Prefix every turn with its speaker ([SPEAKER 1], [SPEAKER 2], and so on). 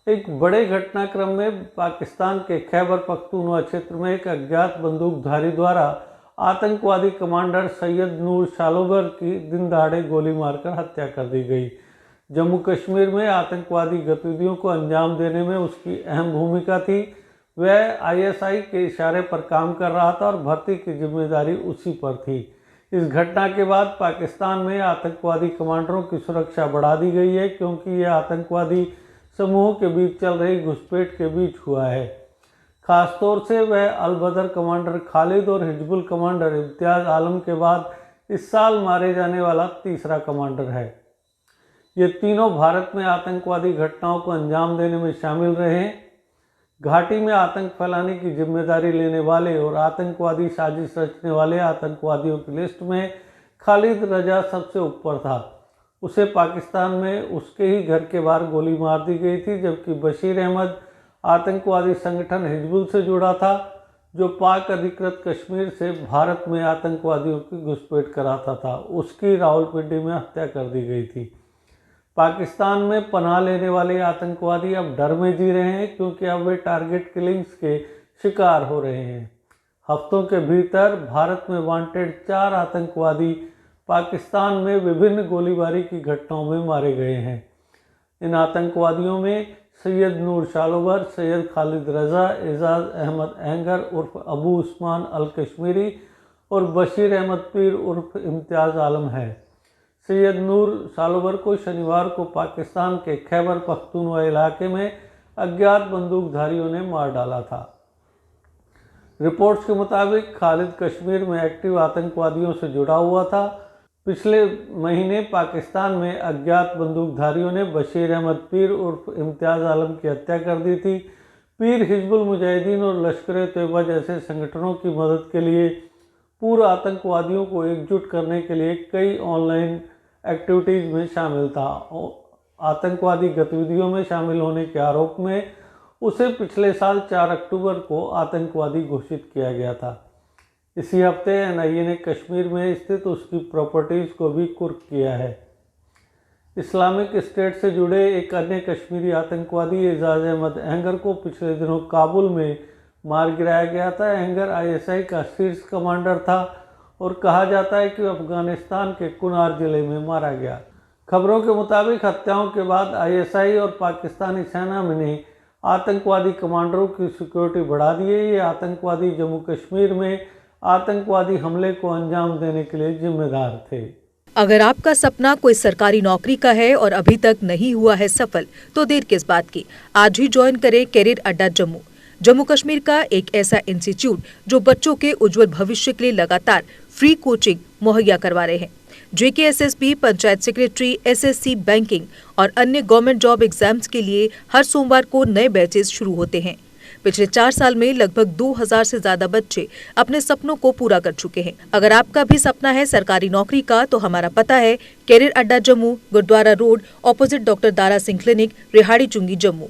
[SPEAKER 1] एक बड़े घटनाक्रम में पाकिस्तान के खैबर पख्तूनख्वा क्षेत्र में एक अज्ञात बंदूकधारी द्वारा आतंकवादी कमांडर सैयद नूर शालोबर की दिन दहाड़े गोली मारकर हत्या कर दी गई। जम्मू कश्मीर में आतंकवादी गतिविधियों को अंजाम देने में उसकी अहम भूमिका थी। वह आईएसआई के इशारे पर काम कर रहा था और भर्ती की जिम्मेदारी उसी पर थी। इस घटना के बाद पाकिस्तान में आतंकवादी कमांडरों की सुरक्षा बढ़ा दी गई है, क्योंकि यह आतंकवादी समूहों के बीच चल रही घुसपैठ के बीच हुआ है। खासतौर से वह अल बदर कमांडर खालिद और हिजबुल कमांडर इम्तियाज़ आलम के बाद इस साल मारे जाने वाला तीसरा कमांडर है। ये तीनों भारत में आतंकवादी घटनाओं को अंजाम देने में शामिल रहे हैं। घाटी में आतंक फैलाने की जिम्मेदारी लेने वाले और आतंकवादी साजिश रचने वाले आतंकवादियों की लिस्ट में खालिद रजा सबसे ऊपर था। उसे पाकिस्तान में उसके ही घर के बाहर गोली मार दी गई थी, जबकि बशीर अहमद आतंकवादी संगठन हिजबुल से जुड़ा था, जो पाक अधिकृत कश्मीर से भारत में आतंकवादियों की घुसपैठ कराता था। उसकी रावलपिंडी में हत्या कर दी गई थी। पाकिस्तान में पनाह लेने वाले आतंकवादी अब डर में जी रहे हैं, क्योंकि अब वे टारगेट किलिंग्स के शिकार हो रहे हैं। हफ्तों के भीतर भारत में वांटेड 4 आतंकवादी पाकिस्तान में विभिन्न गोलीबारी की घटनाओं में मारे गए हैं। इन आतंकवादियों में सैयद नूर शालोबर, सैयद खालिद रजा, एजाज अहमद अहंगर उर्फ अबू उस्मान अल कश्मीरी और बशीर अहमद पीर उर्फ इम्तियाज़ आलम है। सैयद नूर शालोबर को शनिवार को पाकिस्तान के खैबर पख्तूनख्वा इलाके में अज्ञात बंदूकधारियों ने मार डाला था। रिपोर्ट्स के मुताबिक खालिद कश्मीर में एक्टिव आतंकवादियों से जुड़ा हुआ था। पिछले महीने पाकिस्तान में अज्ञात बंदूकधारियों ने बशीर अहमद पीर उर्फ इम्तियाज़ आलम की हत्या कर दी थी। पीर हिजबुल मुजाहिदीन और लश्कर-ए-तैयबा जैसे संगठनों की मदद के लिए पूर्व आतंकवादियों को एकजुट करने के लिए कई ऑनलाइन एक्टिविटीज़ में शामिल था। आतंकवादी गतिविधियों में शामिल होने के आरोप में उसे पिछले साल 4 अक्टूबर को आतंकवादी घोषित किया गया था। इसी हफ्ते एनआईए ने कश्मीर में स्थित उसकी प्रॉपर्टीज़ को भी कुर्क किया है। इस्लामिक स्टेट से जुड़े एक अन्य कश्मीरी आतंकवादी एजाज अहमद अहंगर को पिछले दिनों काबुल में मार गिराया गया था। अहंगर आईएसआई का शीर्ष कमांडर था और कहा जाता है कि अफगानिस्तान के कुनार जिले में मारा गया। खबरों के मुताबिक हत्याओं के बाद आईएसआई और पाकिस्तानी सेना ने आतंकवादी कमांडरों की सिक्योरिटी बढ़ा दी है। ये आतंकवादी जम्मू कश्मीर में आतंकवादी हमले को अंजाम देने के लिए जिम्मेदार थे।
[SPEAKER 2] अगर आपका सपना कोई सरकारी नौकरी का है और अभी तक नहीं हुआ है सफल, तो देर किस बात की। आज ही ज्वाइन करें कैरियर अड्डा जम्मू। जम्मू कश्मीर का एक ऐसा इंस्टीट्यूट जो बच्चों के उज्जवल भविष्य के लिए लगातार फ्री कोचिंग मुहैया करवा रहे हैं। JKSSB, panchayat secretary, SSC, banking और अन्य गवर्नमेंट जॉब एग्जाम्स के लिए हर सोमवार को नए बैचेस शुरू होते हैं। पिछले 4 साल में लगभग 2000 से ज्यादा बच्चे अपने सपनों को पूरा कर चुके हैं। अगर आपका भी सपना है सरकारी नौकरी का, तो हमारा पता है career Adda Jammu, Gurudwara road, opposite doctor Dara Singh clinic, Rehari Chungi, Jammu.